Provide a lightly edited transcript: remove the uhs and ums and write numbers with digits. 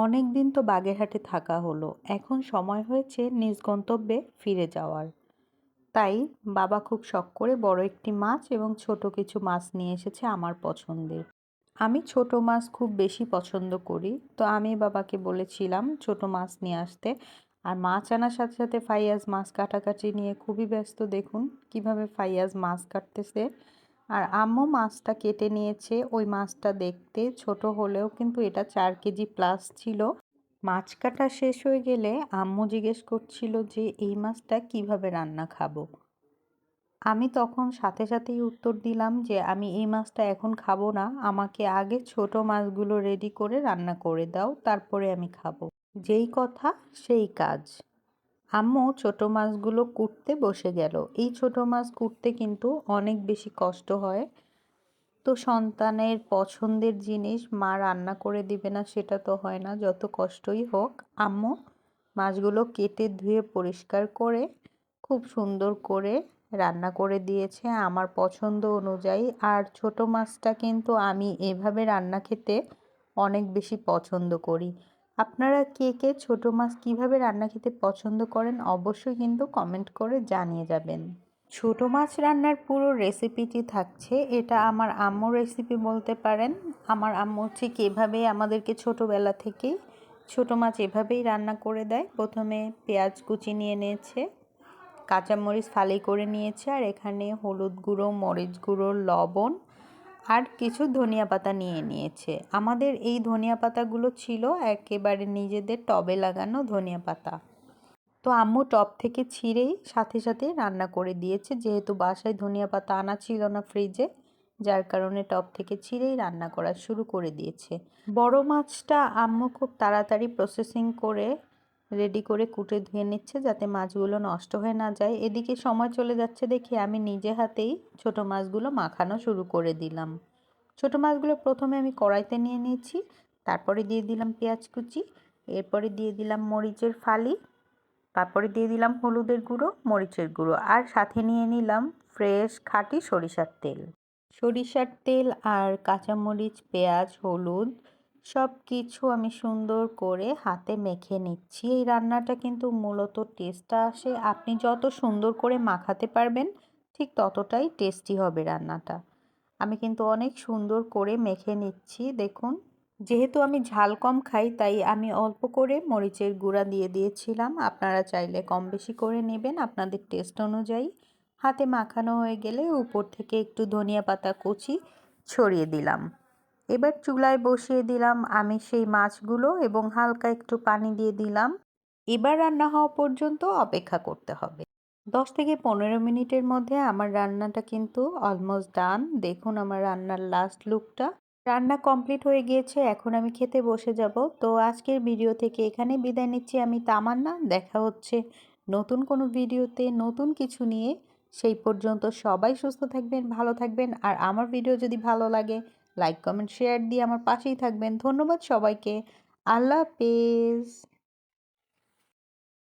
অনেক দিন তো বাগেরহাটে থাকা হলো, এখন সময় হয়েছে নিজ গন্তব্যে ফিরে যাওয়ার। তাই বাবা খুব শখ করে বড় একটি মাছ এবং ছোট কিছু মাছ নিয়ে এসেছে আমার পছন্দের। আমি ছোট মাছ খুব বেশি পছন্দ করি, তো আমি বাবাকে বলেছিলাম ছোট মাছ নিয়ে আসতে। আর মাছ আনার সাথে সাথে ফাইয়াজ মাছ কাটাকাটি নিয়ে খুবই ব্যস্ত। দেখুন কিভাবে ফাইয়াজ মাছ কাটতেছে। আর আম্মু মাছটা কেটে নিয়েছে। ওই মাছটা দেখতে ছোট হলেও কিন্তু এটা 4 কেজি প্লাস ছিল। মাছ কাটা শেষ হয়ে গেলে আম্মু জিজ্ঞেস করছিল যে এই মাছটা কিভাবে রান্না খাবো। আমি তখন সাথে সাথেই উত্তর দিলাম যে আমি এই মাছটা এখন খাবো না, আমাকে আগে ছোট মাছগুলো রেডি করে রান্না করে দাও, তারপরে আমি খাবো। যেই কথা সেই কাজ। আম্মু ছোট মাছগুলো কুটতে বসে গেল। এই ছোট মাছ কুটতে কিন্তু অনেক বেশি কষ্ট হয়। তো সন্তানের পছন্দের জিনিস মা রান্না করে দিবে না সেটা তো হয় না, যত কষ্টই হোক। আম্মু মাছগুলো কেটে ধুয়ে পরিষ্কার করে খুব সুন্দর করে রান্না করে দিয়েছে আমার পছন্দ অনুযায়ী। আর ছোট মাছটা কিন্তু আমি এভাবে রান্না খেতে অনেক বেশি পছন্দ করি। আপনারা কে কে ছোট মাছ কিভাবে রান্না খেতে পছন্দ করেন অবশ্যই কিন্তু কমেন্ট করে জানিয়ে যাবেন। ছোট মাছ রান্নার পুরো রেসিপিটি থাকছে, এটা আমার আম্মুর রেসিপি বলতে পারেন। আমার আম্মু ঠিক এভাবেই আমাদেরকে ছোটোবেলা থেকেই ছোট মাছ এভাবেই রান্না করে দেয়। প্রথমে পেঁয়াজ কুচি নিয়ে নিয়েছে, কাঁচামরিচ ফালি করে নিয়েছে, আর এখানে হলুদ গুঁড়ো, মরিচ গুঁড়ো, লবণ আর কিছু ধনিয়া পাতা নিয়ে নিয়েছে। আমাদের এই ধনিয়া পাতাগুলো ছিল একেবারে নিজেদের টবে লাগানো ধনিয়া পাতা। তো আম্মু টব থেকে ছিঁড়েই সাথে সাথে রান্না করে দিয়েছে, যেহেতু বাসায় ধনিয়া পাতা আনা ছিল না ফ্রিজে, যার কারণে টব থেকে ছিঁড়েই রান্না করা শুরু করে দিয়েছে। বড় মাছটা আম্মু খুব তাড়াতাড়ি প্রসেসিং করে রেডি করে কুটে ধুয়ে নিচ্ছে যাতে মাছগুলো নষ্ট হয়ে না যায়। এদিকে সময় চলে যাচ্ছে দেখে আমি নিজে হাতেই ছোট মাছগুলো মাখানো শুরু করে দিলাম। ছোট মাছগুলো প্রথমে আমি কড়াইতে নিয়ে নিয়েছি, তারপরে দিয়ে দিলাম পেঁয়াজ কুচি, এরপরে দিয়ে দিলাম মরিচের ফালি, তারপরে দিয়ে দিলাম হলুদের গুঁড়ো, মরিচের গুঁড়ো, আর সাথে নিয়ে নিলাম ফ্রেশ খাঁটি সরিষার তেল। সরিষার তেল আর কাঁচামরিচ, পেঁয়াজ, হলুদ সব কিছু আমি সুন্দর করে হাতে মেখে নিচ্ছি। এই রান্নাটা কিন্তু মূলত টেস্টটা আসে আপনি যত সুন্দর করে মাখাতে পারবেন, ঠিক ততটাই টেস্টি হবে রান্নাটা। আমি কিন্তু অনেক সুন্দর করে মেখে নিচ্ছি। দেখুন, যেহেতু আমি ঝাল কম খাই তাই আমি অল্প করে মরিচের গুঁড়া দিয়ে দিয়েছিলাম। আপনারা চাইলে কম বেশি করে নেবেন আপনাদের টেস্ট অনুযায়ী। হাতে মাখানো হয়ে গেলে উপর থেকে একটু ধনিয়া পাতা কুচি ছড়িয়ে দিলাম। এবার চুলায় বসিয়ে দিলাম আমি সেই মাছগুলো এবং হালকা একটু পানি দিয়ে দিলাম। এবার রান্না হওয়া পর্যন্ত অপেক্ষা করতে হবে। 10 থেকে 15 মিনিটের মধ্যে আমার রান্নাটা কিন্তু অলমোস্ট ডান। দেখুন আমার রান্নার লাস্ট লুকটা। রান্না কমপ্লিট হয়ে গিয়েছে, এখন আমি খেতে বসে যাব। তো আজকের ভিডিও থেকে এখানে বিদায় নিচ্ছি আমি তামান্না। দেখা হচ্ছে নতুন কোনো ভিডিওতে নতুন কিছু নিয়ে। সেই পর্যন্ত সবাই সুস্থ থাকবেন, ভালো থাকবেন। আর আমার ভিডিও যদি ভালো লাগে লাইক কমেন্ট শেয়ার দিয়ে আমার পাশেই থাকবেন। ধন্যবাদ সবাইকে। আল্লাহ হাফেজ।